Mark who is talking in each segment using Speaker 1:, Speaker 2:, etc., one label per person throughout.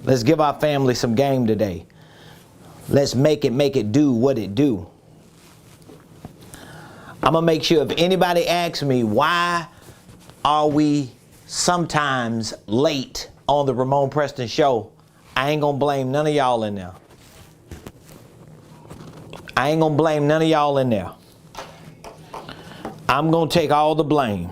Speaker 1: Let's give our family some game today. Let's make it do what it do. I'm going to make sure if anybody asks me why are we sometimes late on the Ramonepreston show, I ain't going to blame none of y'all in there. I ain't going to blame none of y'all in there. I'm going to take all the blame.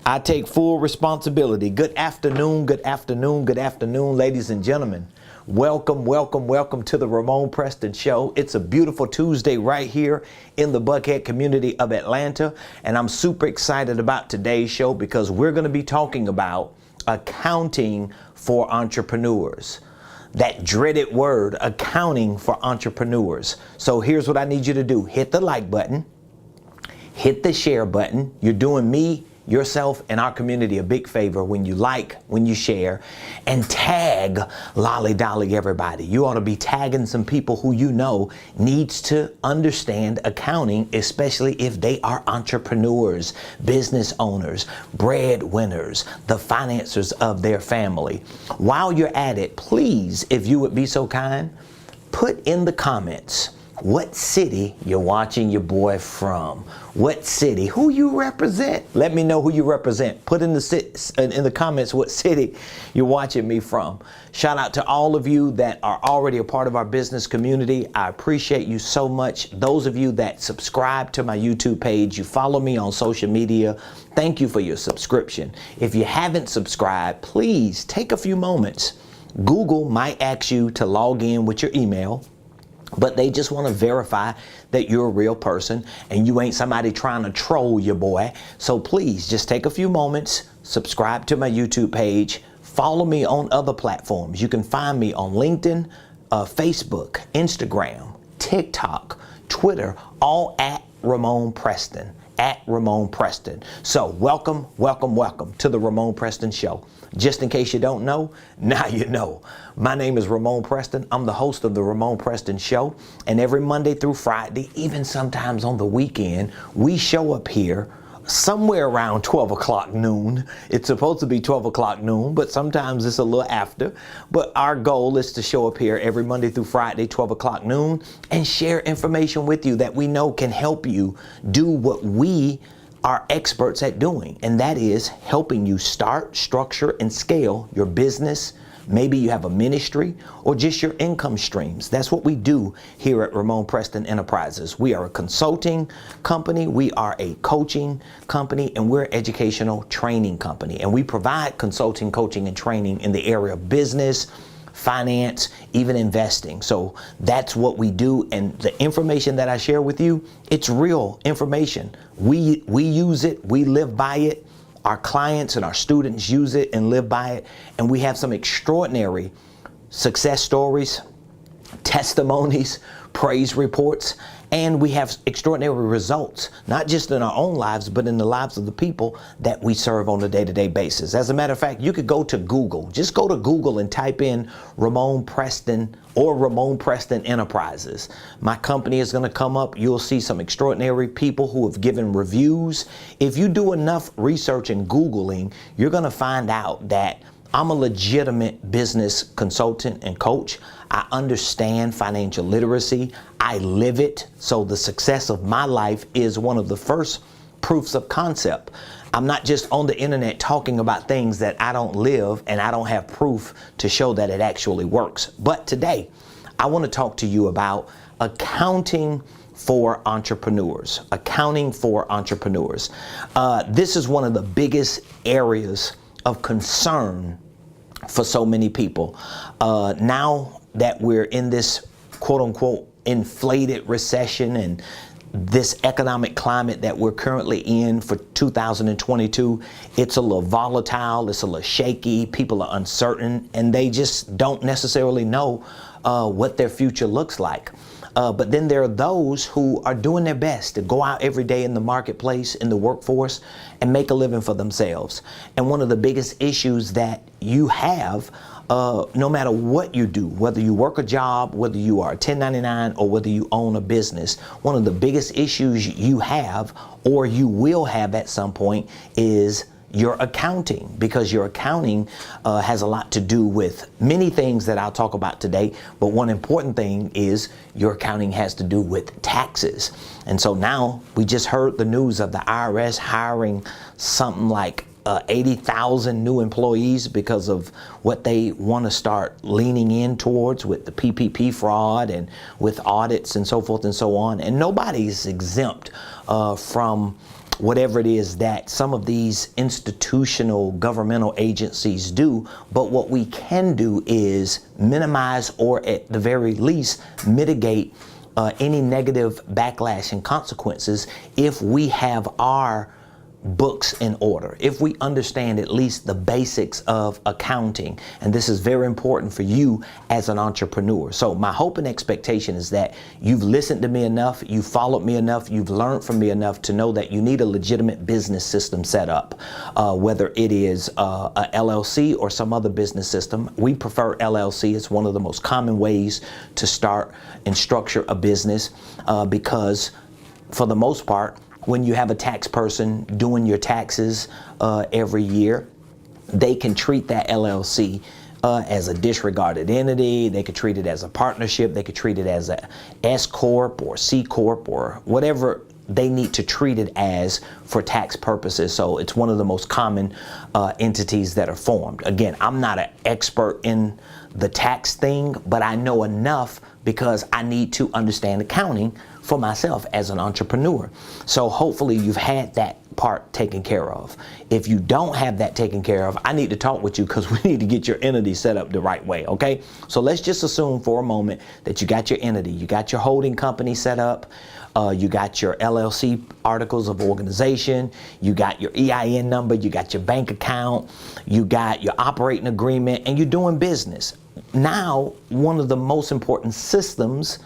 Speaker 1: I take full responsibility. Good afternoon, good afternoon, good afternoon, ladies and gentlemen. Welcome, welcome, welcome to the Ramonepreston Show. It's a beautiful Tuesday right here in the Buckhead community of Atlanta. And I'm super excited about today's show because we're going to be talking about accounting for entrepreneurs. That dreaded word, accounting for entrepreneurs. So here's what I need you to do. Hit the like button. Hit the share button. You're doing me, yourself, and our community a big favor when you like, when you share, and tag Lolly Dolly everybody. You ought to be tagging some people who you know needs to understand accounting, especially if they are entrepreneurs, business owners, breadwinners, the financiers of their family. While you're at it, please, if you would be so kind, put in the comments what city you're watching your boy from. What city, who you represent. Let me know who you represent. Put in the comments what city you're watching me from. Shout out to all of you that are already a part of our business community. I appreciate you so much. Those of you that subscribe to my YouTube page, you follow me on social media, thank you for your subscription. If you haven't subscribed, please take a few moments. Google might ask you to log in with your email, but they just want to verify that you're a real person and you ain't somebody trying to troll your boy. So please just take a few moments, subscribe to my YouTube page, follow me on other platforms. You can find me on LinkedIn, Facebook, Instagram, TikTok, Twitter, all at Ramonepreston. At Ramonepreston. So welcome, welcome, welcome to the Ramonepreston Show. Just in case you don't know, now you know. My name is Ramonepreston. I'm the host of the Ramonepreston Show. And every Monday through Friday, even sometimes on the weekend, we show up here somewhere around 12 o'clock noon. It's supposed to be 12 o'clock noon, but sometimes it's a little after. But our goal is to show up here every Monday through Friday, 12 o'clock noon, and share information with you that we know can help you do what we are experts at doing. And that is helping you start, structure, and scale your business. Maybe you have a ministry or just your income streams. That's what we do here at Ramonepreston Enterprises. We are a consulting company, we are a coaching company, and we're an educational training company. And we provide consulting, coaching, and training in the area of business, finance, even investing. So that's what we do. And the information that I share with you, it's real information. We use it, we live by it. Our clients and our students use it and live by it. And we have some extraordinary success stories, testimonies, praise reports, and we have extraordinary results, not just in our own lives, but in the lives of the people that we serve on a day-to-day basis. As a matter of fact, you could go to Google. Just go to Google and type in Ramonepreston or Ramonepreston Enterprises. My company is going to come up. You'll see some extraordinary people who have given reviews. If you do enough research and Googling, you're going to find out that I'm a legitimate business consultant and coach. I understand financial literacy. I live it. So the success of my life is one of the first proofs of concept. I'm not just on the internet talking about things that I don't live and I don't have proof to show that it actually works. But today, I want to talk to you about accounting for entrepreneurs. Accounting for entrepreneurs. This is one of the biggest areas of concern for so many people. Now that we're in this quote unquote inflated recession and this economic climate that we're currently in for 2022, it's a little volatile, it's a little shaky, people are uncertain, and they just don't necessarily know what their future looks like. But then there are those who are doing their best to go out every day in the marketplace, in the workforce, and make a living for themselves. And one of the biggest issues that you have, no matter what you do, whether you work a job, whether you are a 1099, or whether you own a business, one of the biggest issues you have, or you will have at some point, is your accounting, because your accounting has a lot to do with many things that I'll talk about today. But one important thing is your accounting has to do with taxes. And so now we just heard the news of the IRS hiring something like 80,000 new employees because of what they want to start leaning in towards with the PPP fraud and with audits and so forth and so on. And nobody's exempt from whatever it is that some of these institutional governmental agencies do. But what we can do is minimize, or at the very least mitigate any negative backlash and consequences if we have our books in order, if we understand at least the basics of accounting. And this is very important for you as an entrepreneur. So my hope and expectation is that you've listened to me enough, you've followed me enough, you've learned from me enough to know that you need a legitimate business system set up, whether it is a LLC or some other business system. We prefer LLC. It's one of the most common ways to start and structure a business because for the most part, when you have a tax person doing your taxes every year, they can treat that LLC as a disregarded entity. They could treat it as a partnership. They could treat it as a S Corp or C Corp or whatever they need to treat it as for tax purposes. So it's one of the most common entities that are formed. Again, I'm not an expert in the tax thing, but I know enough because I need to understand accounting for myself as an entrepreneur. So hopefully you've had that part taken care of. If you don't have that taken care of, I need to talk with you because we need to get your entity set up the right way, okay? So let's just assume for a moment that you got your entity, you got your holding company set up, you got your LLC articles of organization, you got your EIN number, you got your bank account, you got your operating agreement, and you're doing business. Now, one of the most important systems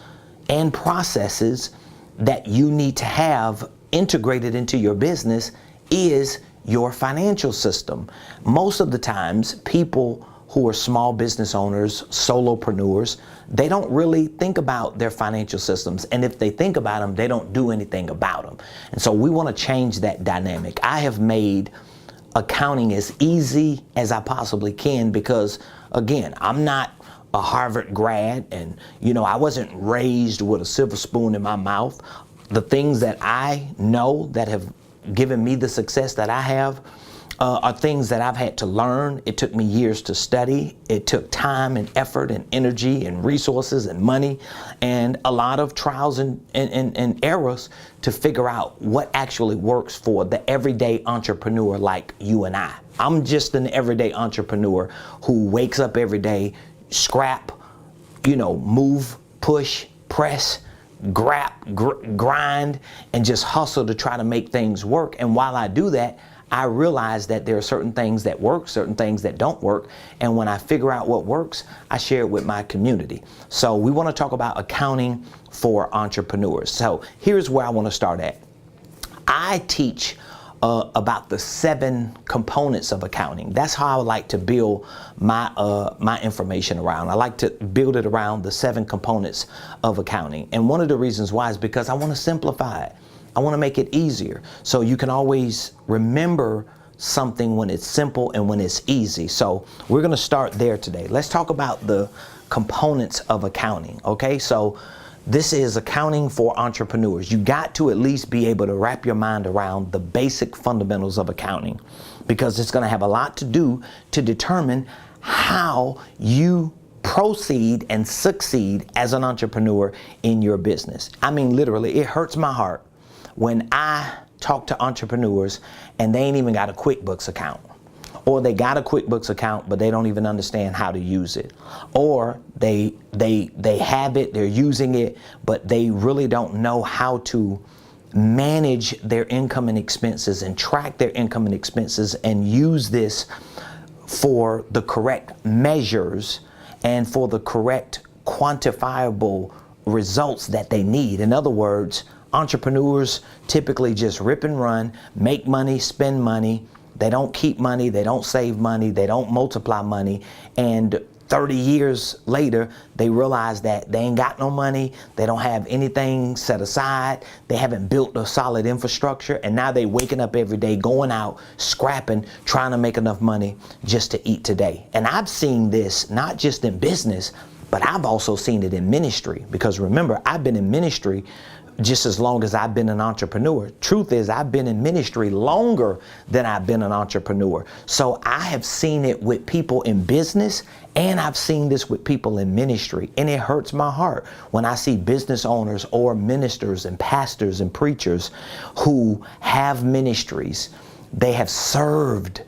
Speaker 1: and processes that you need to have integrated into your business is your financial system. Most of the times, people who are small business owners, solopreneurs, they don't really think about their financial systems. And if they think about them, they don't do anything about them. And so we want to change that dynamic. I have made accounting as easy as I possibly can because, again, I'm not a Harvard grad, and I wasn't raised with a silver spoon in my mouth. The things that I know that have given me the success that I have are things that I've had to learn. It took me years to study. It took time and effort and energy and resources and money and a lot of trials and errors to figure out what actually works for the everyday entrepreneur like you and I. I'm just an everyday entrepreneur who wakes up every day, scrap, move, push, press, grind, and just hustle to try to make things work. And while I do that, I realize that there are certain things that work, certain things that don't work. And when I figure out what works, I share it with my community. So we want to talk about accounting for entrepreneurs. So here's where I want to start at. I teach about the 7 components of accounting. That's how I would like to build my information around. I like to build it around the 7 components of accounting. And one of the reasons why is because I want to simplify it. I want to make it easier so you can always remember something when it's simple and when it's easy. So we're going to start there today. Let's talk about the components of accounting. Okay, so this is accounting for entrepreneurs. You got to at least be able to wrap your mind around the basic fundamentals of accounting because it's going to have a lot to do to determine how you proceed and succeed as an entrepreneur in your business. I mean, literally, it hurts my heart when I talk to entrepreneurs and they ain't even got a QuickBooks account. Or they got a QuickBooks account, but they don't even understand how to use it. Or they have it, they're using it, but they really don't know how to manage their income and expenses and track their income and expenses and use this for the correct measures and for the correct quantifiable results that they need. In other words, entrepreneurs typically just rip and run, make money, spend money. They don't keep money, they don't save money, they don't multiply money, and 30 years later, they realize that they ain't got no money, they don't have anything set aside, they haven't built a solid infrastructure, and now they waking up every day, going out, scrapping, trying to make enough money just to eat today. And I've seen this not just in business, but I've also seen it in ministry, because remember, I've been in ministry just as long as I've been an entrepreneur. Truth is, I've been in ministry longer than I've been an entrepreneur. So I have seen it with people in business, and I've seen this with people in ministry. And it hurts my heart when I see business owners or ministers and pastors and preachers who have ministries. They have served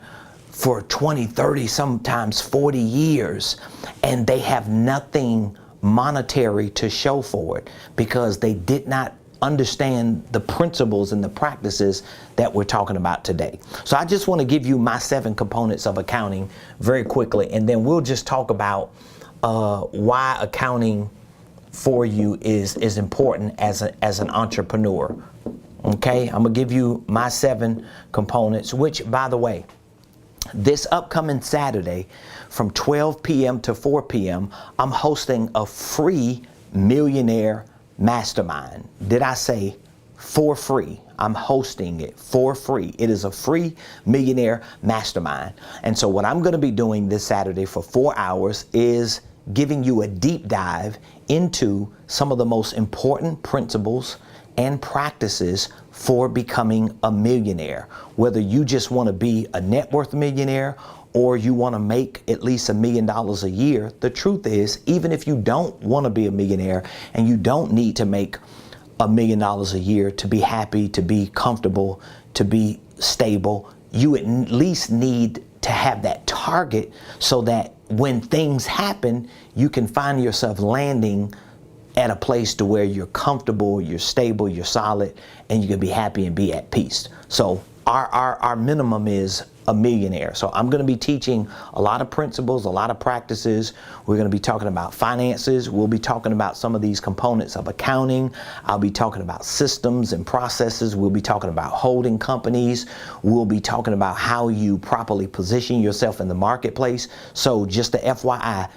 Speaker 1: for 20, 30, sometimes 40 years, and they have nothing monetary to show for it because they did not understand the principles and the practices that we're talking about today. So I just want to give you my 7 components of accounting very quickly, and then we'll just talk about why accounting for you is important as an entrepreneur. Okay, I'm gonna give you my 7 components, which, by the way, this upcoming Saturday from 12 p.m. to 4 p.m., I'm hosting a free Millionaire Mastermind. Did I say for free? I'm hosting it for free. It is a free Millionaire Mastermind. And so what I'm going to be doing this Saturday for 4 hours is giving you a deep dive into some of the most important principles and practices for becoming a millionaire. Whether you just want to be a net worth millionaire or you want to make at least $1 million a year, the truth is, even if you don't want to be a millionaire and you don't need to make $1 million a year to be happy, to be comfortable, to be stable, you at least need to have that target so that when things happen, you can find yourself landing at a place to where you're comfortable, you're stable, you're solid, and you can be happy and be at peace. So our minimum is a millionaire. So I'm going to be teaching a lot of principles, a lot of practices. We're going to be talking about finances. We'll be talking about some of these components of accounting. I'll be talking about systems and processes. We'll be talking about holding companies. We'll be talking about how you properly position yourself in the marketplace. So just the FYI,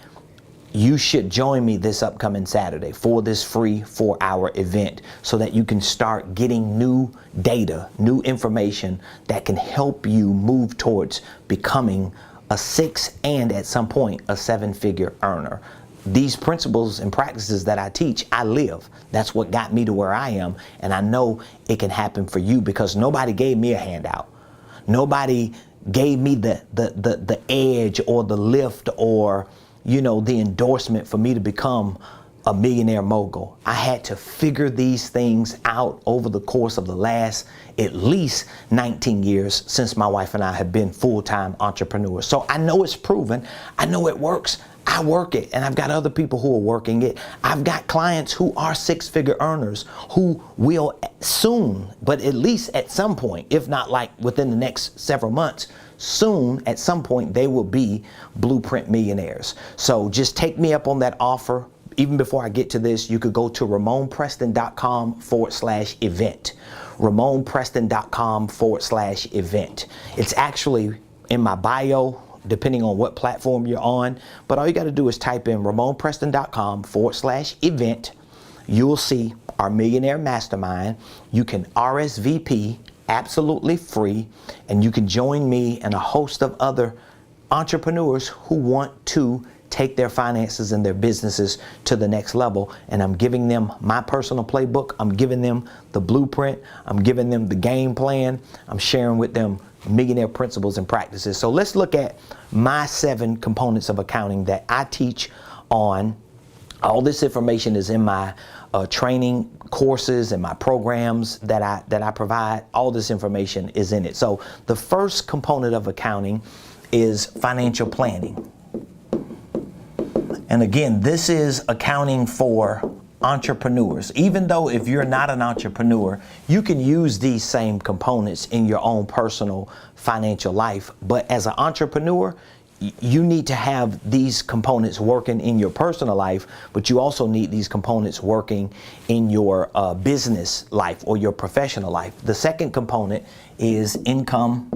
Speaker 1: you should join me this upcoming Saturday for this free 4-hour event so that you can start getting new data, new information that can help you move towards becoming a 6 and at some point a 7-figure earner. These principles and practices that I teach, I live. That's what got me to where I am. And I know it can happen for you because nobody gave me a handout. Nobody gave me the edge or the lift or the endorsement for me to become a millionaire mogul. I had to figure these things out over the course of the last at least 19 years since my wife and I have been full-time entrepreneurs. So I know it's proven. I know it works. I work it, and I've got other people who are working it. I've got clients who are 6-figure earners who will soon, but at least at some point, if not like within the next several months, soon, at some point, they will be blueprint millionaires. So just take me up on that offer. Even before I get to this, you could go to Ramonepreston.com/event. Ramonepreston.com/event. It's actually in my bio, depending on what platform you're on. But all you got to do is type in Ramonepreston.com/event. You'll see our Millionaire Mastermind. You can RSVP absolutely free, and you can join me and a host of other entrepreneurs who want to take their finances and their businesses to the next level. And I'm giving them my personal playbook. I'm giving them the blueprint. I'm giving them the game plan. I'm sharing with them millionaire principles and practices. So let's look at my 7 components of accounting that I teach on. All this information is in my training courses and my programs that I provide. All this information is in it. So the first component of accounting is financial planning. And again, this is accounting for entrepreneurs. Even though if you're not an entrepreneur, you can use these same components in your own personal financial life. But as an entrepreneur, you need to have these components working in your personal life, but you also need these components working in your business life or your professional life. The second component is income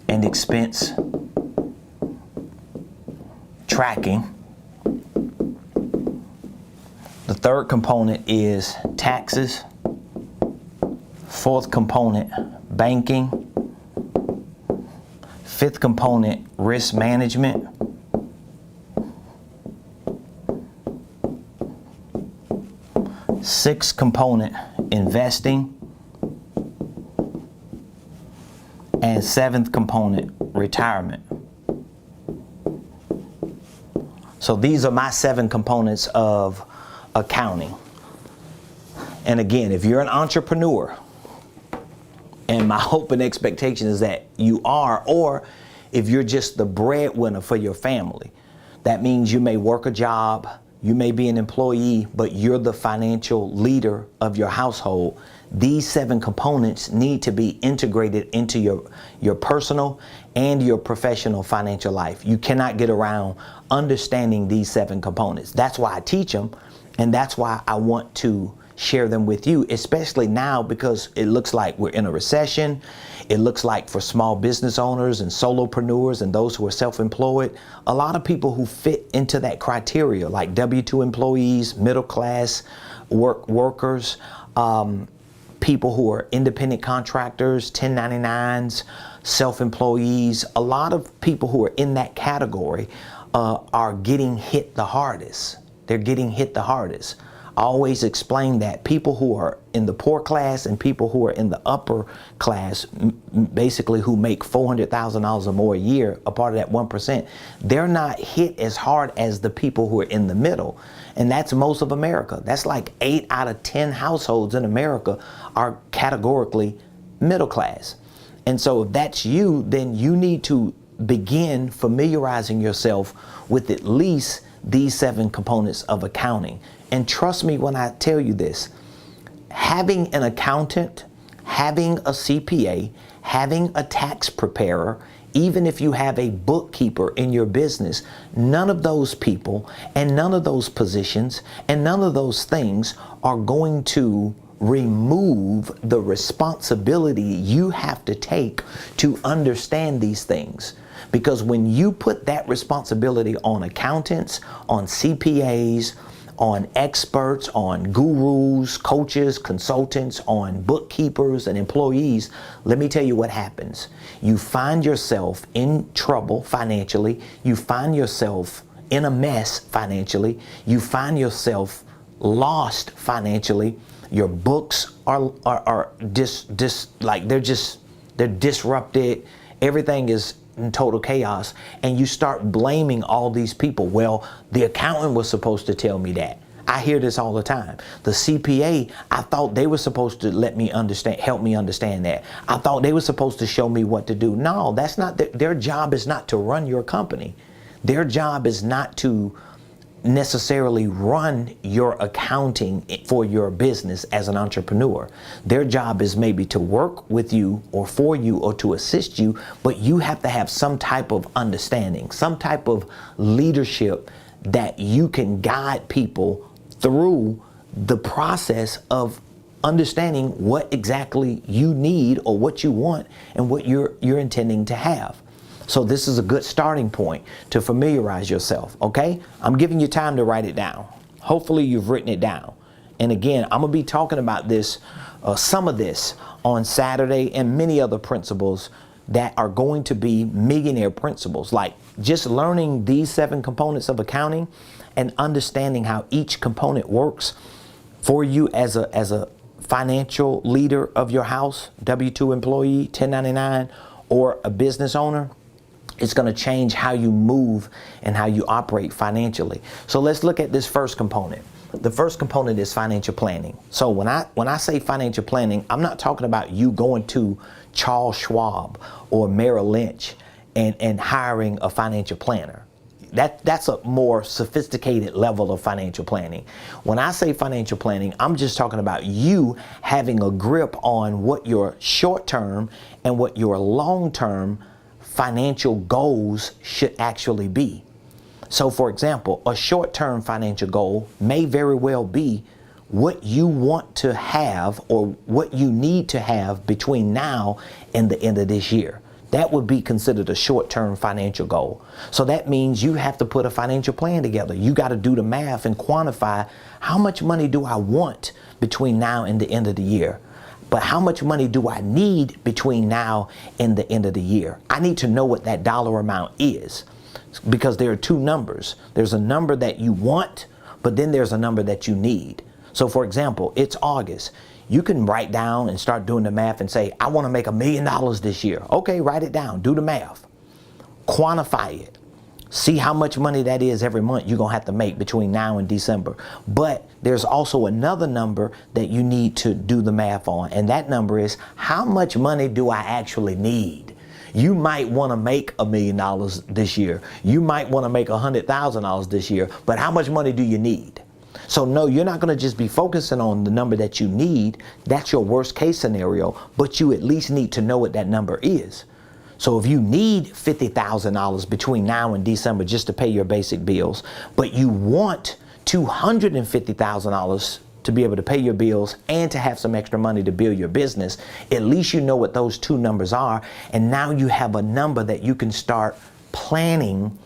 Speaker 1: and expense tracking. The third component is taxes. Fourth component, banking. Fifth component, risk management. Sixth component, investing. And seventh component, retirement. So these are my 7 components of accounting. And again, if you're an entrepreneur, and my hope and expectation is that you are, or if you're just the breadwinner for your family, that means you may work a job, you may be an employee, but you're the financial leader of your household. These 7 components need to be integrated into your personal and your professional financial life. You cannot get around understanding these 7 components. That's why I teach them, and that's why I want to share them with you, especially now because it looks like we're in a recession. It looks like for small business owners and solopreneurs and those who are self-employed, a lot of people who fit into that criteria, like W-2 employees, middle class workers, people who are independent contractors, 1099s, self-employees, a lot of people who are in that category are getting hit the hardest. They're getting hit the hardest. I always explain that people who are in the poor class and people who are in the upper class, basically who make $400,000 or more a year, a part of that 1%, they're not hit as hard as the people who are in the middle. And that's most of America. That's like 8 out of 10 households in America are categorically middle class. And so if that's you, then you need to begin familiarizing yourself with at least these 7 components of accounting. And trust me when I tell you this, having an accountant, having a CPA, having a tax preparer, even if you have a bookkeeper in your business, none of those people and none of those positions and none of those things are going to remove the responsibility you have to take to understand these things. Because when you put that responsibility on accountants, on CPAs, on experts, on gurus, coaches, consultants, on bookkeepers and employees, let me tell you what happens. You find yourself in trouble financially. You find yourself in a mess financially. You find yourself lost financially. Your books are they're disrupted. Everything is in total chaos, and you start blaming all these people. Well, the accountant was supposed to tell me that. I hear this all the time. The CPA, I thought they were supposed to help me understand that. I thought they were supposed to show me what to do. No, that's not their job. Is not to run your company. Their job is not to necessarily run your accounting for your business as an entrepreneur. Their job is maybe to work with you or for you or to assist you, but you have to have some type of understanding, some type of leadership that you can guide people through the process of understanding what exactly you need or what you want and what you're intending to have. So this is a good starting point to familiarize yourself, okay? I'm giving you time to write it down. Hopefully you've written it down. And again, I'm gonna be talking about this, some of this on Saturday, and many other principles that are going to be millionaire principles, like just learning these 7 components of accounting and understanding how each component works for you as a financial leader of your house, W-2 employee, 1099, or a business owner. It's going to change how you move and how you operate financially. So let's look at this first component. The first component is financial planning. So when I say financial planning, I'm not talking about you going to Charles Schwab or Merrill Lynch and hiring a financial planner. That's a more sophisticated level of financial planning. When I say financial planning, I'm just talking about you having a grip on what your short-term and what your long-term financial goals should actually be. So for example, a short-term financial goal may very well be what you want to have or what you need to have between now and the end of this year. That would be considered a short-term financial goal. So that means you have to put a financial plan together. You got to do the math and quantify how much money do I want between now and the end of the year. But how much money do I need between now and the end of the year? I need to know what that dollar amount is, because there are two numbers. There's a number that you want, but then there's a number that you need. So for example, it's August. You can write down and start doing the math and say, I want to make $1 million this year. Okay, write it down, do the math, quantify it. See how much money that is every month you're going to have to make between now and December. But there's also another number that you need to do the math on. And that number is, how much money do I actually need? You might want to make $1 million this year. You might want to make $100,000 this year. But how much money do you need? So no, you're not going to just be focusing on the number that you need. That's your worst case scenario. But you at least need to know what that number is. So if you need $50,000 between now and December just to pay your basic bills, but you want $250,000 to be able to pay your bills and to have some extra money to build your business, at least you know what those two numbers are. And now you have a number that you can start planning,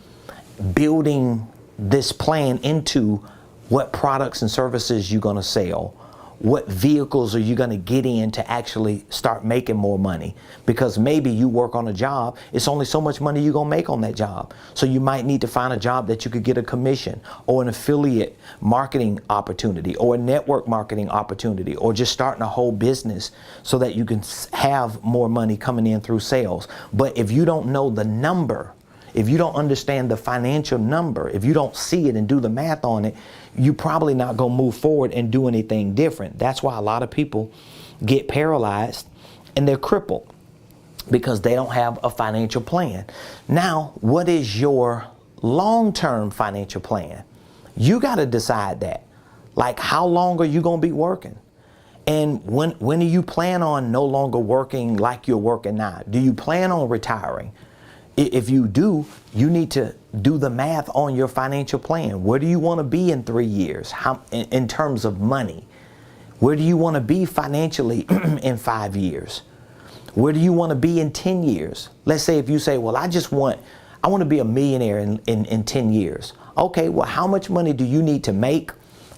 Speaker 1: building this plan into what products and services you're going to sell. What vehicles are you going to get in to actually start making more money? Because maybe you work on a job, it's only so much money you're going to make on that job. So you might need to find a job that you could get a commission or an affiliate marketing opportunity or a network marketing opportunity, or just starting a whole business so that you can have more money coming in through sales. But if you don't know the number, if you don't understand the financial number, if you don't see it and do the math on it, you're probably not going to move forward and do anything different. That's why a lot of people get paralyzed and they're crippled, because they don't have a financial plan. Now, what is your long-term financial plan? You got to decide that. Like, how long are you going to be working? And when do you plan on no longer working like you're working now? Do you plan on retiring? If you do, you need to do the math on your financial plan. Where do you want to be in 3 years? How, in terms of money? Where do you want to be financially in 5 years? Where do you want to be in 10 years? Let's say if you say, well, I want to be a millionaire in 10 years. Okay, well, how much money do you need to make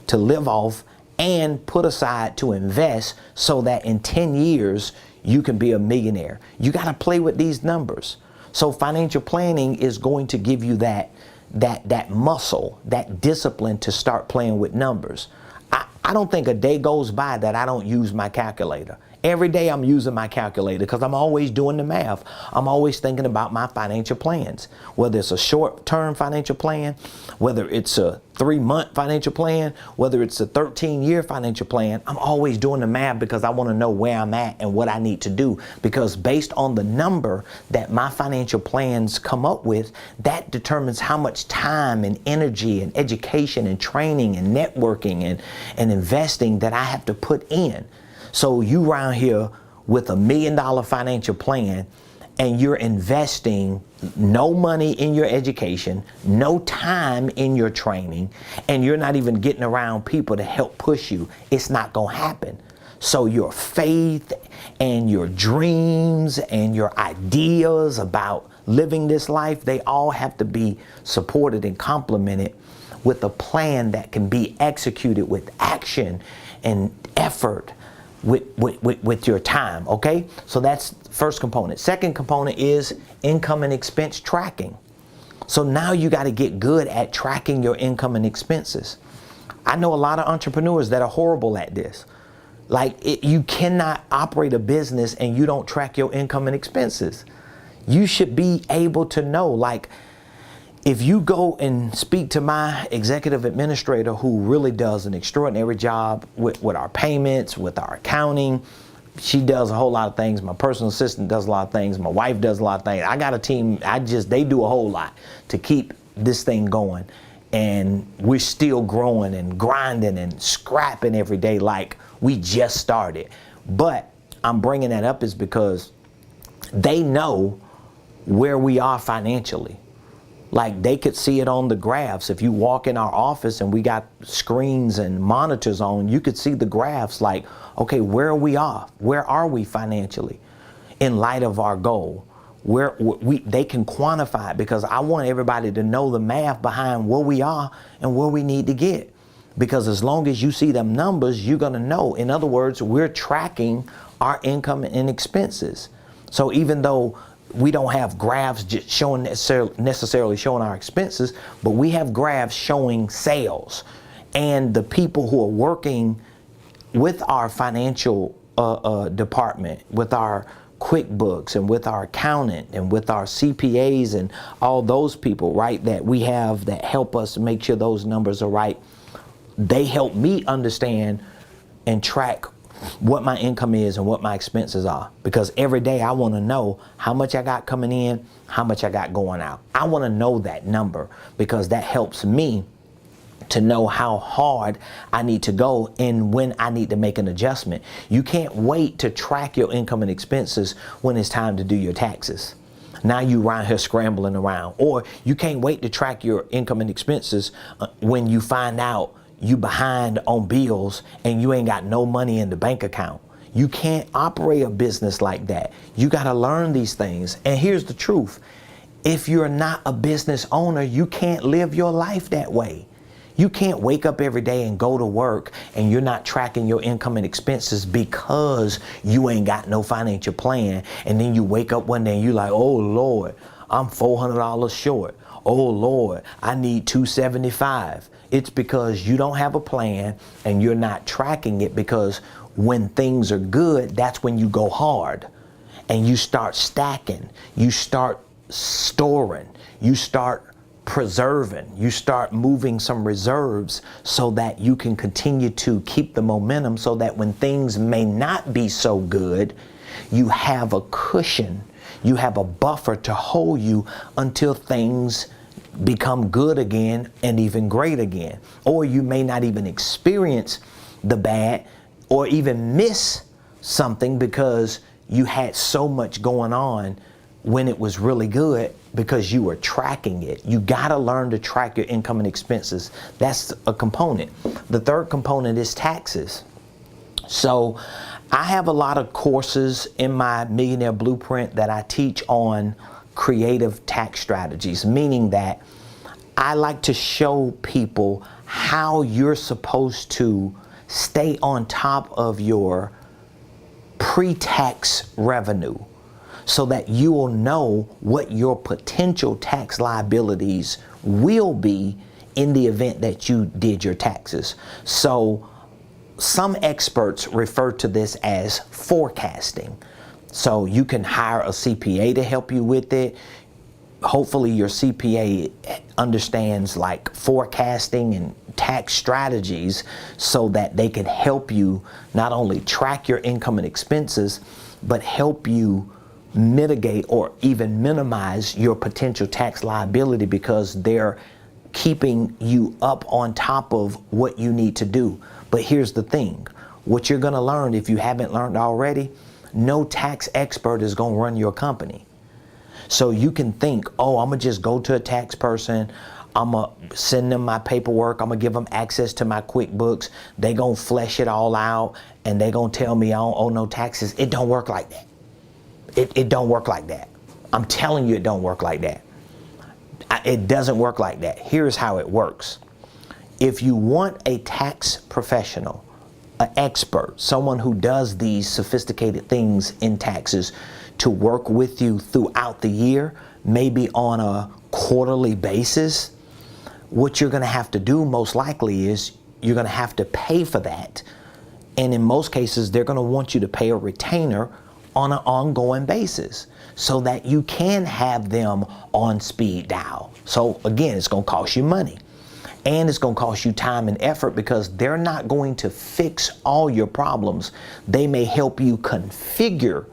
Speaker 1: to live off and put aside to invest so that in 10 years you can be a millionaire? You got to play with these numbers. So financial planning is going to give you that muscle, that discipline to start playing with numbers. I don't think a day goes by that I don't use my calculator. Every day I'm using my calculator because I'm always doing the math. I'm always thinking about my financial plans, whether it's a short-term financial plan, whether it's a 3-month financial plan, whether it's a 13-year financial plan. I'm always doing the math because I want to know where I'm at and what I need to do, because based on the number that my financial plans come up with, that determines how much time and energy and education and training and networking and investing that I have to put in. So you around here with $1 million financial plan and you're investing no money in your education, no time in your training, and you're not even getting around people to help push you, it's not going to happen. So your faith and your dreams and your ideas about living this life, they all have to be supported and complemented with a plan that can be executed with action and effort with your time. Okay, so that's first component. Second component is income and expense tracking. So now you got to get good at tracking your income and expenses. I know a lot of entrepreneurs that are horrible at this. Like, you cannot operate a business and you don't track your income and expenses. You should be able to know, like, if you go and speak to my executive administrator, who really does an extraordinary job with our payments, with our accounting, she does a whole lot of things. My personal assistant does a lot of things. My wife does a lot of things. I got a team. They do a whole lot to keep this thing going. And we're still growing and grinding and scrapping every day like we just started. But I'm bringing that up is because they know where we are financially. Like, they could see it on the graphs. If you walk in our office and we got screens and monitors on, you could see the graphs like, okay, where are we off? Where are we financially in light of our goal? they can quantify it, because I want everybody to know the math behind where we are and where we need to get. Because as long as you see them numbers, you're going to know. In other words, we're tracking our income and expenses. So even though we don't have graphs just showing necessarily showing our expenses, but we have graphs showing sales. And the people who are working with our financial department, with our QuickBooks and with our accountant and with our CPAs and all those people, right, that we have that help us make sure those numbers are right. They help me understand and track what my income is and what my expenses are, because every day I want to know how much I got coming in, how much I got going out. I want to know that number, because that helps me to know how hard I need to go and when I need to make an adjustment. You can't wait to track your income and expenses when it's time to do your taxes. Now you around here scrambling around. Or you can't wait to track your income and expenses when you find out you behind on bills and you ain't got no money in the bank account. You can't operate a business like that. You got to learn these things. And here's the truth. If you're not a business owner, you can't live your life that way. You can't wake up every day and go to work and you're not tracking your income and expenses because you ain't got no financial plan. And then you wake up one day and you're like, oh Lord, I'm $400 short. Oh Lord, I need $275. It's because you don't have a plan and you're not tracking it, because when things are good, that's when you go hard and you start stacking, you start storing, you start preserving, you start moving some reserves so that you can continue to keep the momentum, so that when things may not be so good, you have a cushion, you have a buffer to hold you until things become good again and even great again. Or you may not even experience the bad or even miss something because you had so much going on when it was really good, because you were tracking it. You got to learn to track your income and expenses. That's a component. The third component is taxes. So I have a lot of courses in my Millionaire Blueprint that I teach on creative tax strategies, meaning that I like to show people how you're supposed to stay on top of your pre-tax revenue, so that you will know what your potential tax liabilities will be in the event that you did your taxes. So some experts refer to this as forecasting. So you can hire a CPA to help you with it. Hopefully your CPA understands like forecasting and tax strategies, so that they can help you not only track your income and expenses, but help you mitigate or even minimize your potential tax liability, because they're keeping you up on top of what you need to do. But here's the thing, what you're going to learn, if you haven't learned already, no tax expert is going to run your company. So you can think, oh, I'm going to just go to a tax person, I'm going to send them my paperwork, I'm going to give them access to my QuickBooks, they going to flesh it all out, and they going to tell me I don't owe no taxes. It don't work like that. It don't work like that. I'm telling you, it don't work like that. It doesn't work like that. Here's how it works. If you want a tax professional, an expert, someone who does these sophisticated things in taxes, to work with you throughout the year, maybe on a quarterly basis, what you're going to have to do most likely is you're going to have to pay for that. And in most cases, they're going to want you to pay a retainer on an ongoing basis, so that you can have them on speed dial. So again, it's going to cost you money, and it's going to cost you time and effort, because they're not going to fix all your problems. They may help you configure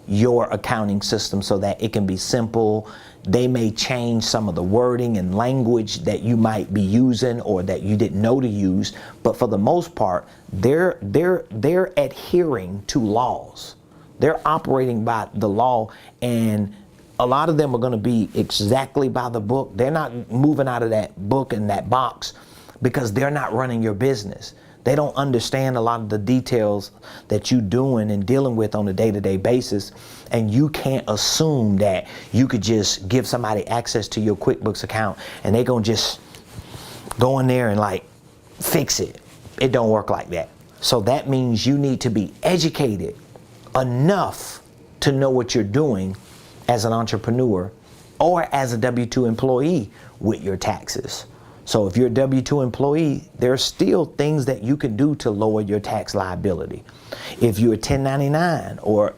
Speaker 1: your accounting system so that it can be simple. They may change some of the wording and language that you might be using or that you didn't know to use, but for the most part, they're adhering to laws. They're operating by the law, and a lot of them are going to be exactly by the book. They're not moving out of that book and that box because they're not running your business. They don't understand a lot of the details that you're doing and dealing with on a day-to-day basis. And you can't assume that you could just give somebody access to your QuickBooks account and they're going to just go in there and like fix it. It don't work like that. So that means you need to be educated enough to know what you're doing as an entrepreneur or as a W-2 employee with your taxes. So if you're a W-2 employee, there are still things that you can do to lower your tax liability. If you're a 1099 or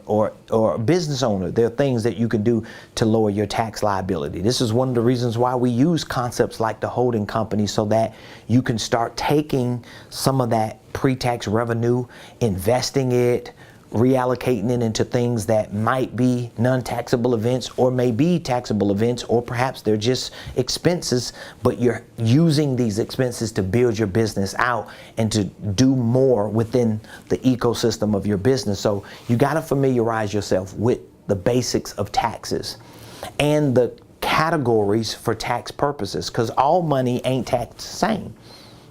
Speaker 1: a business owner, there are things that you can do to lower your tax liability. This is one of the reasons why we use concepts like the holding company, so that you can start taking some of that pre-tax revenue, investing it, reallocating it into things that might be non-taxable events or may be taxable events, or perhaps they're just expenses, but you're using these expenses to build your business out and to do more within the ecosystem of your business. So you got to familiarize yourself with the basics of taxes and the categories for tax purposes, because all money ain't taxed the same.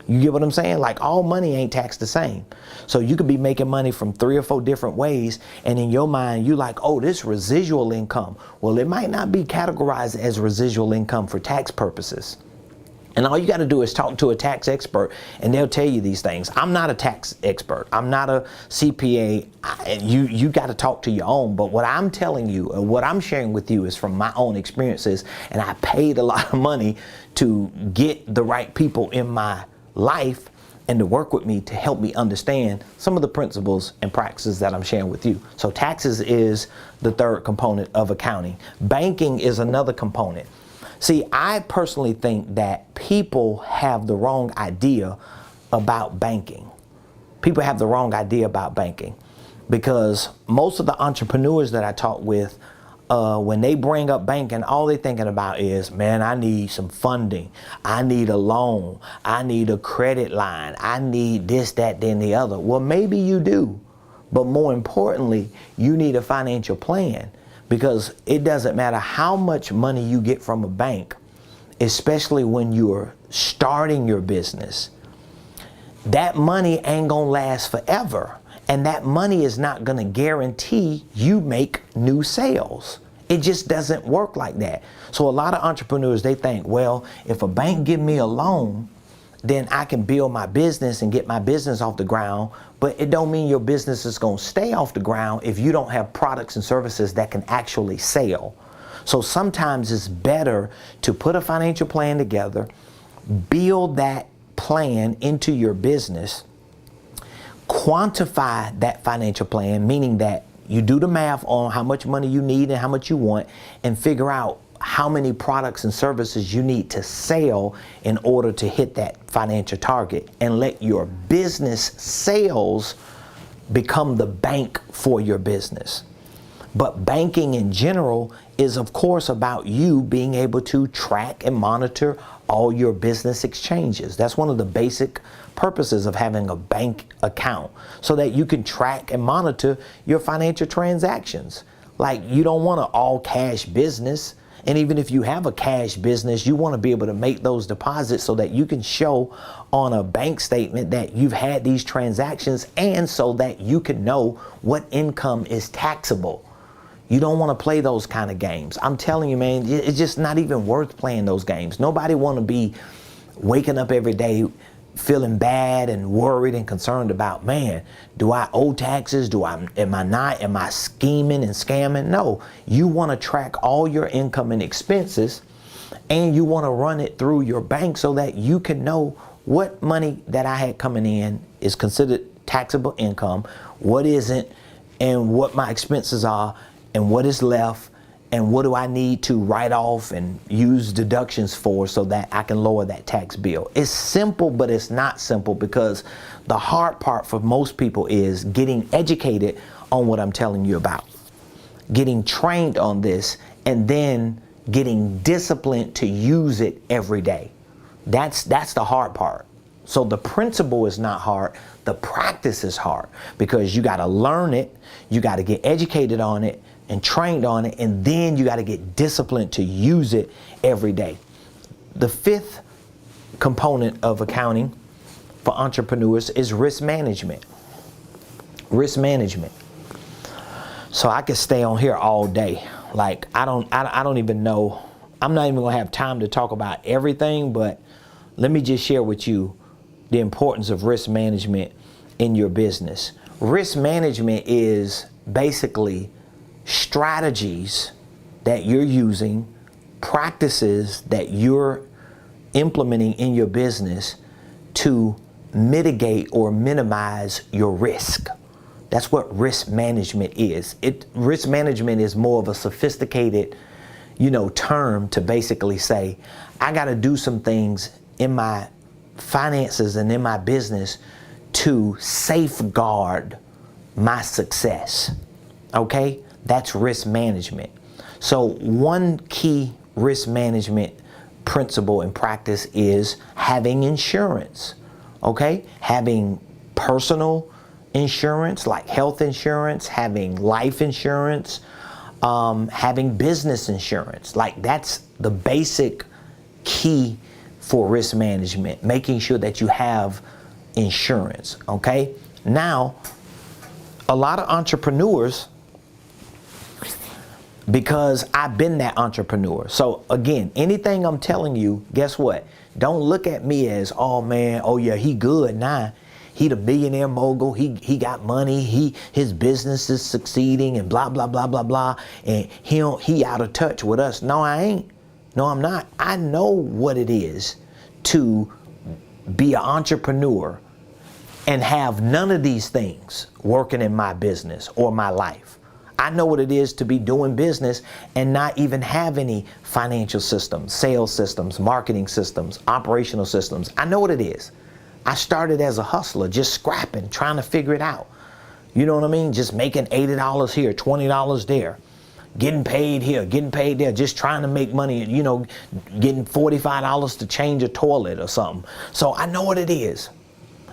Speaker 1: You get what I'm saying? Like, all money ain't taxed the same. So you could be making money from 3 or 4 different ways, and in your mind, you like, oh, this residual income. Well, it might not be categorized as residual income for tax purposes. And all you got to do is talk to a tax expert, and they'll tell you these things. I'm not a tax expert. I'm not a CPA. You got to talk to your own. But what I'm telling you, what I'm sharing with you, is from my own experiences, and I paid a lot of money to get the right people in my life and to work with me to help me understand some of the principles and practices that I'm sharing with you. So taxes is the third component of accounting. Banking is another component. See, I personally think that people have the wrong idea about banking. People have the wrong idea about banking, because most of the entrepreneurs that I talk with, when they bring up banking, all they're thinking about is, man, I need some funding. I need a loan. I need a credit line. I need this, that, then the other. Well, maybe you do. But more importantly, you need a financial plan, because it doesn't matter how much money you get from a bank, especially when you're starting your business. That money ain't gonna last forever. And that money is not going to guarantee you make new sales. It just doesn't work like that. So a lot of entrepreneurs, they think, well, if a bank give me a loan, then I can build my business and get my business off the ground. But it don't mean your business is going to stay off the ground if you don't have products and services that can actually sell. So sometimes it's better to put a financial plan together, build that plan into your business, quantify that financial plan, meaning that you do the math on how much money you need and how much you want, and figure out how many products and services you need to sell in order to hit that financial target, and let your business sales become the bank for your business. But banking in general is, of course, about you being able to track and monitor all your business exchanges. That's one of the basic purposes of having a bank account, so that you can track and monitor your financial transactions. Like, you don't want an all cash business. And even if you have a cash business, you want to be able to make those deposits so that you can show on a bank statement that you've had these transactions, and so that you can know what income is taxable. You don't want to play those kind of games. I'm telling you, man, it's just not even worth playing those games. Nobody want to be waking up every day feeling bad and worried and concerned about, man, do I owe taxes? Am I not? Am I scheming and scamming? No, you want to track all your income and expenses, and you want to run it through your bank so that you can know what money that I had coming in is considered taxable income, what isn't, and what my expenses are, and what is left, and what do I need to write off and use deductions for, so that I can lower that tax bill. It's simple, but it's not simple, because the hard part for most people is getting educated on what I'm telling you about, getting trained on this, and then getting disciplined to use it every day. That's the hard part. So the principle is not hard. The practice is hard, because you got to learn it, you got to get educated on it and trained on it, and then you got to get disciplined to use it every day. The fifth component of accounting for entrepreneurs is risk management. Risk management. So I could stay on here all day. Like I don't even know. I'm not even gonna have time to talk about everything, but let me just share with you the importance of risk management in your business. Risk management is basically strategies that you're using, practices that you're implementing in your business to mitigate or minimize your risk. That's what risk management is. Risk management is more of a sophisticated, term to basically say, I got to do some things in my finances and in my business to safeguard my success. Okay? That's risk management. So one key risk management principle and practice is having insurance. Okay? Having personal insurance like health insurance, having life insurance, having business insurance. Like that's the basic key for risk management, making sure that you have insurance. Okay? Now, a lot of entrepreneurs, because I've been that entrepreneur. So again, anything I'm telling you, guess what? Don't look at me as, oh man, oh yeah, he good now. He the millionaire mogul. He got money. His business is succeeding and blah blah blah blah blah. And he out of touch with us. No, I ain't. No, I'm not. I know what it is to be an entrepreneur and have none of these things working in my business or my life. I know what it is to be doing business and not even have any financial systems, sales systems, marketing systems, operational systems. I know what it is. I started as a hustler, just scrapping, trying to figure it out. You know what I mean? Just making $80 here, $20 there, getting paid here, getting paid there, just trying to make money, getting $45 to change a toilet or something. So I know what it is.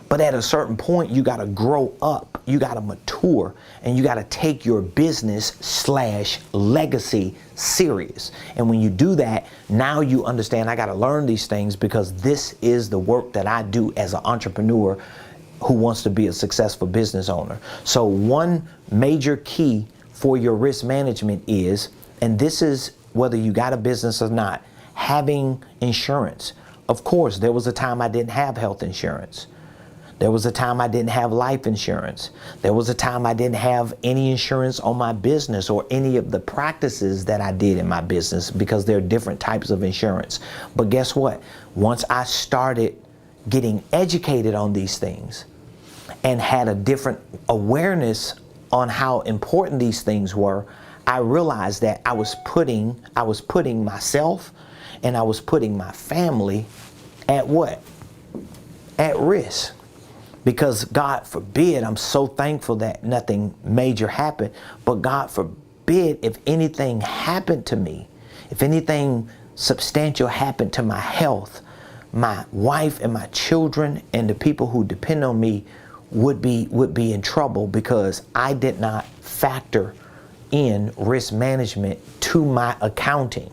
Speaker 1: But at a certain point, you got to grow up, you got to mature, and you got to take your business/legacy serious. And when you do that, now you understand I got to learn these things because this is the work that I do as an entrepreneur who wants to be a successful business owner. So one major key for your risk management is, and this is whether you got a business or not, having insurance. Of course, there was a time I didn't have health insurance. There was a time I didn't have life insurance. There was a time I didn't have any insurance on my business or any of the practices that I did in my business because there are different types of insurance. But guess what? Once I started getting educated on these things and had a different awareness on how important these things were, I realized that I was putting myself and I was putting my family at what? At risk. Because God forbid, I'm so thankful that nothing major happened, but God forbid if anything happened to me, if anything substantial happened to my health, my wife and my children and the people who depend on me would be in trouble because I did not factor in risk management to my accounting.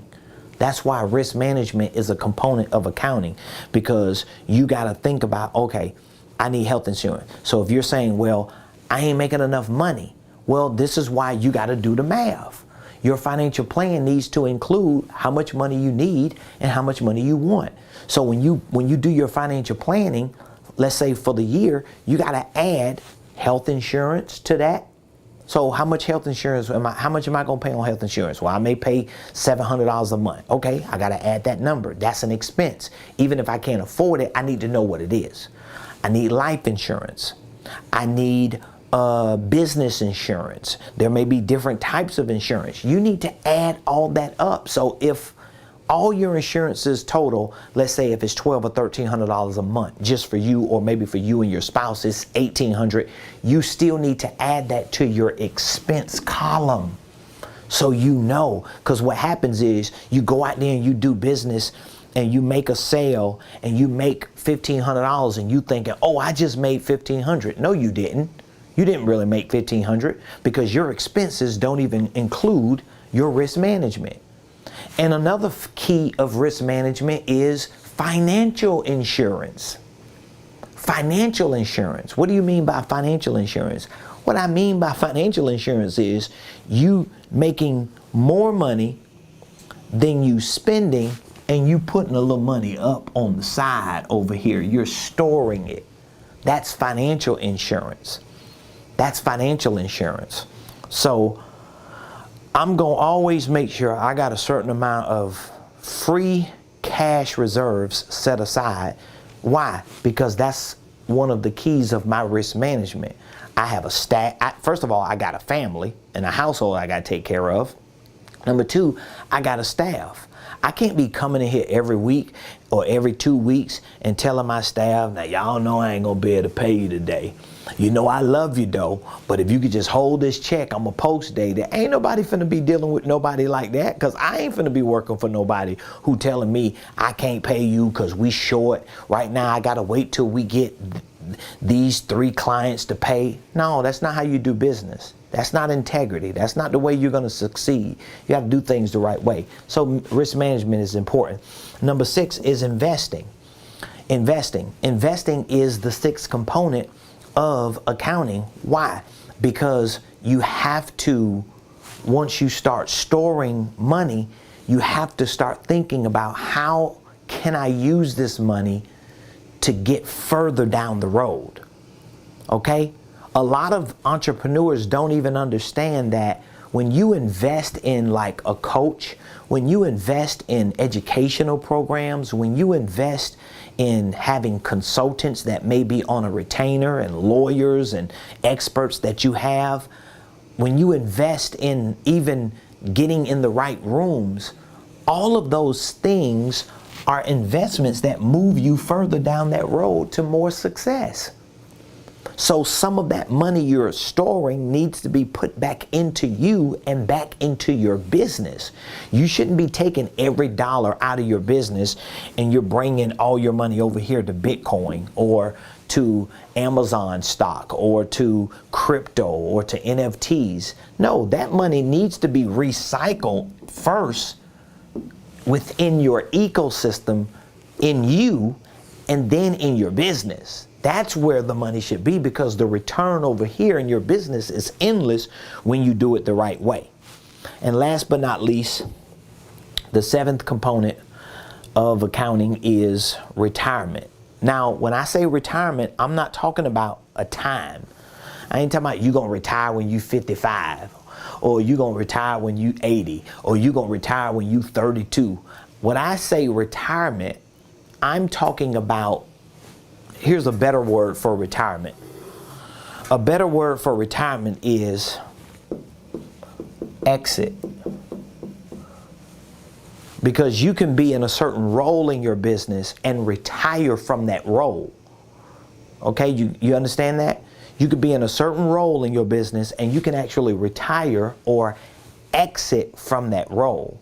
Speaker 1: That's why risk management is a component of accounting, because you got to think about, okay, I need health insurance. So if you're saying, well, I ain't making enough money, well, this is why you got to do the math. Your financial plan needs to include how much money you need and how much money you want. So when you do your financial planning, let's say for the year, you got to add health insurance to that. So how much health insurance how much am I going to pay on health insurance? Well, I may pay $700 a month. Okay, I got to add that number. That's an expense. Even if I can't afford it, I need to know what it is. I need life insurance. I need business insurance. There may be different types of insurance. You need to add all that up. So if all your insurances total, let's say if it's $1,200 or $1,300 a month just for you, or maybe for you and your spouse it's $1,800, you still need to add that to your expense column. So you know, because what happens is you go out there and you do business and you make a sale and you make $1,500 and you thinking, oh, I just made $1,500. No, you didn't. You didn't really make $1,500 because your expenses don't even include your risk management. And another key of risk management is financial insurance. Financial insurance. What do you mean by financial insurance? What I mean by financial insurance is you making more money than you spending, and you putting a little money up on the side over here. You're storing it. That's financial insurance. That's financial insurance. So I'm going to always make sure I got a certain amount of free cash reserves set aside. Why? Because that's one of the keys of my risk management. I have a staff. First of all, I got a family and a household I got to take care of. Number two, I got a staff. I can't be coming in here every week or every 2 weeks and telling my staff, now y'all know I ain't gonna be able to pay you today. You know I love you though, but if you could just hold this check, I'm a post date it. Ain't nobody finna be dealing with nobody like that, because I ain't finna be working for nobody who telling me I can't pay you because we short. Right now I gotta wait till we get these 3 clients to pay. No, that's not how you do business. That's not integrity. That's not the way you're going to succeed. You have to do things the right way. So risk management is important. Number 6 is investing. Investing is the 6th component of accounting. Why? Because you have to, once you start storing money, you have to start thinking about how can I use this money to get further down the road. Okay? A lot of entrepreneurs don't even understand that when you invest in like a coach, when you invest in educational programs, when you invest in having consultants that may be on a retainer and lawyers and experts that you have, when you invest in even getting in the right rooms, all of those things are investments that move you further down that road to more success. So some of that money you're storing needs to be put back into you and back into your business. You shouldn't be taking every dollar out of your business and you're bringing all your money over here to Bitcoin or to Amazon stock or to crypto or to NFTs. No, that money needs to be recycled first within your ecosystem, in you, and then in your business. That's where the money should be, because the return over here in your business is endless when you do it the right way. And last but not least, the 7th component of accounting is retirement. Now, when I say retirement, I'm not talking about a time. I ain't talking about you gonna retire when you 55, or you gonna retire when you 80, or you gonna retire when you 32. When I say retirement, I'm talking about, here's a better word for retirement. A better word for retirement is exit. Because you can be in a certain role in your business and retire from that role. Okay, you understand that? You could be in a certain role in your business and you can actually retire or exit from that role.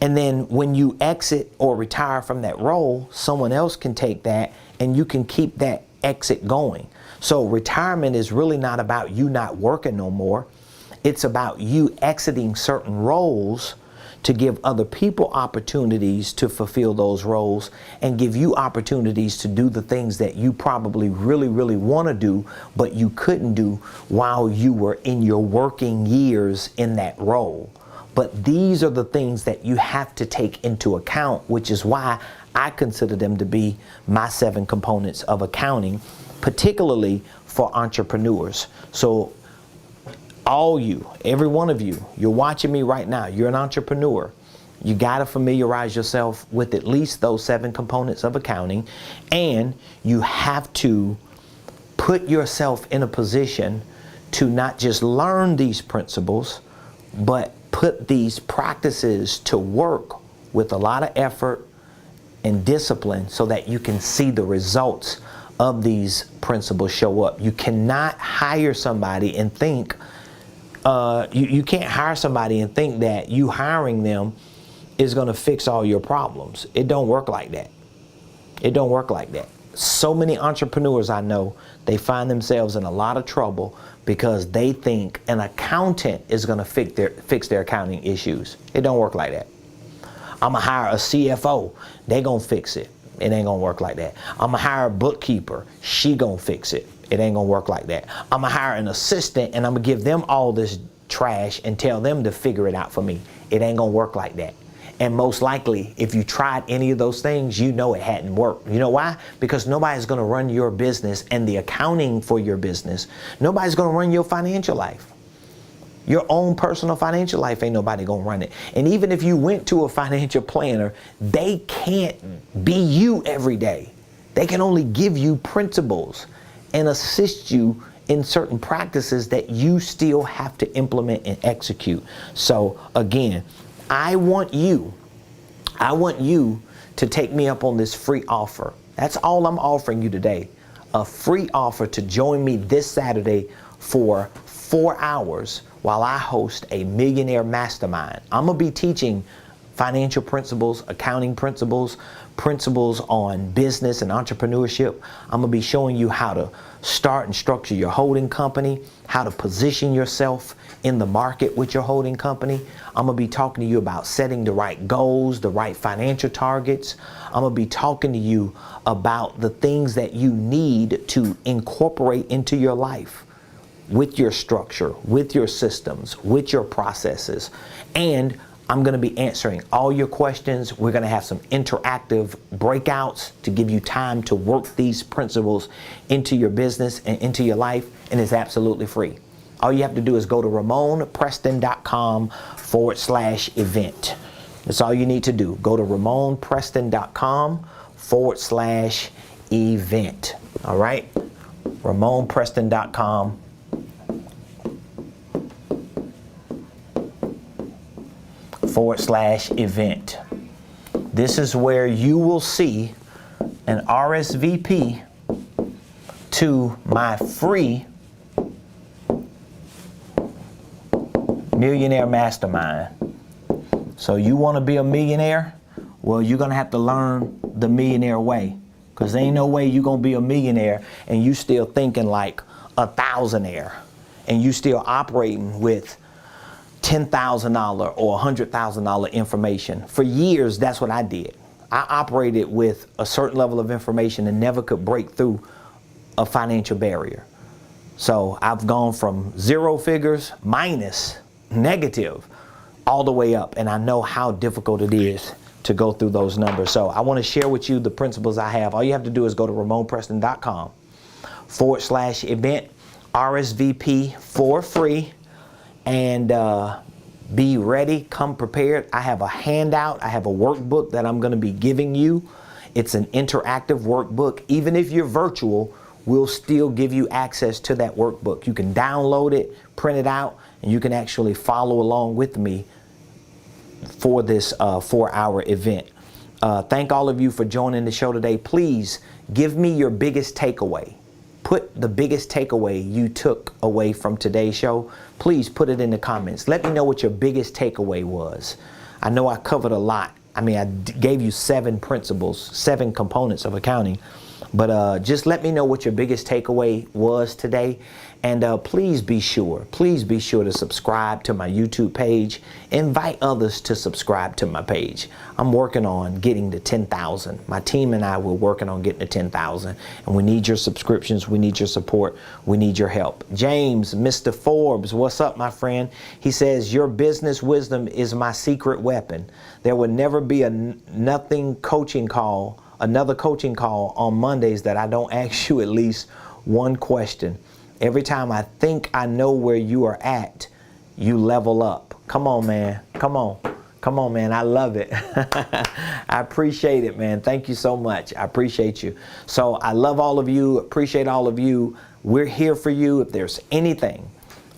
Speaker 1: And then when you exit or retire from that role, someone else can take that and you can keep that exit going. So retirement is really not about you not working no more. It's about you exiting certain roles to give other people opportunities to fulfill those roles and give you opportunities to do the things that you probably really, really want to do, but you couldn't do while you were in your working years in that role. But these are the things that you have to take into account, which is why I consider them to be my 7 components of accounting, particularly for entrepreneurs. So all you, every one of you, you're watching me right now, you're an entrepreneur. You got to familiarize yourself with at least those 7 components of accounting, and you have to put yourself in a position to not just learn these principles, but put these practices to work with a lot of effort and discipline so that you can see the results of these principles show up. You cannot hire somebody and think, you can't hire somebody and think that you hiring them is going to fix all your problems. It don't work like that. It don't work like that. So many entrepreneurs I know, they find themselves in a lot of trouble because they think an accountant is going to fix their accounting issues. It don't work like that. I'm going to hire a CFO. They're going to fix it. It ain't gonna work like that. I'm gonna hire a bookkeeper. She gonna fix it. It ain't gonna work like that. I'm gonna hire an assistant and I'm gonna give them all this trash and tell them to figure it out for me. It ain't gonna work like that. And most likely, if you tried any of those things, you know it hadn't worked. You know why? Because nobody's gonna run your business and the accounting for your business. Nobody's gonna run your financial life. Your own personal financial life, ain't nobody gonna run it. And even if you went to a financial planner, they can't be you every day. They can only give you principles and assist you in certain practices that you still have to implement and execute. So again, I want you to take me up on this free offer. That's all I'm offering you today. A free offer to join me this Saturday for 4 hours while I host a Millionaire Mastermind. I'm gonna be teaching financial principles, accounting principles, principles on business and entrepreneurship. I'm gonna be showing you how to start and structure your holding company, how to position yourself in the market with your holding company. I'm gonna be talking to you about setting the right goals, the right financial targets. I'm gonna be talking to you about the things that you need to incorporate into your life with your structure, with your systems, with your processes. And I'm going to be answering all your questions. We're going to have some interactive breakouts to give you time to work these principles into your business and into your life, and it's absolutely free. All you have to do is go to Ramonepreston.com/event. That's all you need to do. Go to Ramonepreston.com/event. All right? Ramonepreston.com/event. This is where you will see an RSVP to my free Millionaire Mastermind. So you want to be a millionaire? Well, you're going to have to learn the millionaire way, because there ain't no way you're going to be a millionaire and you still thinking like a thousandaire and you still operating with $10,000 or $100,000 information. For years, that's what I did. I operated with a certain level of information and never could break through a financial barrier. So I've gone from zero figures, minus, negative, all the way up. And I know how difficult it is to go through those numbers. So I want to share with you the principles I have. All you have to do is go to Ramonepreston.com/event, RSVP for free. And be ready, come prepared. I have a handout, I have a workbook that I'm going to be giving you. It's an interactive workbook. Even if you're virtual, we'll still give you access to that workbook. You can download it, print it out, and you can actually follow along with me for this 4-hour event. Thank all of you for joining the show today. Please give me your biggest takeaway. Put the biggest takeaway you took away from today's show. Please put it in the comments. Let me know what your biggest takeaway was. I know I covered a lot. I mean, I gave you 7 principles, 7 components of accounting. But just let me know what your biggest takeaway was today. And please be sure to subscribe to my YouTube page. Invite others to subscribe to my page. I'm working on getting to 10,000. My team and I were working on getting to 10,000. And we need your subscriptions. We need your support. We need your help. James, Mr. Forbes, what's up, my friend? He says, your business wisdom is my secret weapon. There will never be another coaching call on Mondays that I don't ask you at least one question. Every time I think I know where you are at, you level up. Come on, man. Come on, man. I love it. I appreciate it, man. Thank you so much. I appreciate you. So I love all of you. Appreciate all of you. We're here for you. If there's anything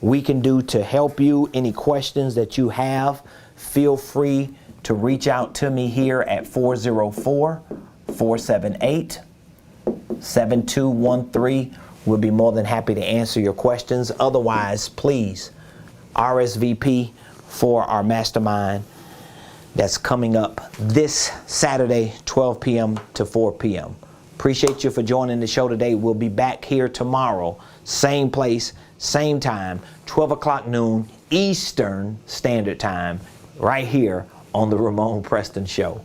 Speaker 1: we can do to help you, any questions that you have, feel free to reach out to me here at 404-478-7213. We'll be more than happy to answer your questions. Otherwise, please RSVP for our mastermind that's coming up this Saturday, 12 p.m. to 4 p.m. Appreciate you for joining the show today. We'll be back here tomorrow, same place, same time, 12 o'clock noon Eastern Standard Time, right here on the Ramonepreston Show.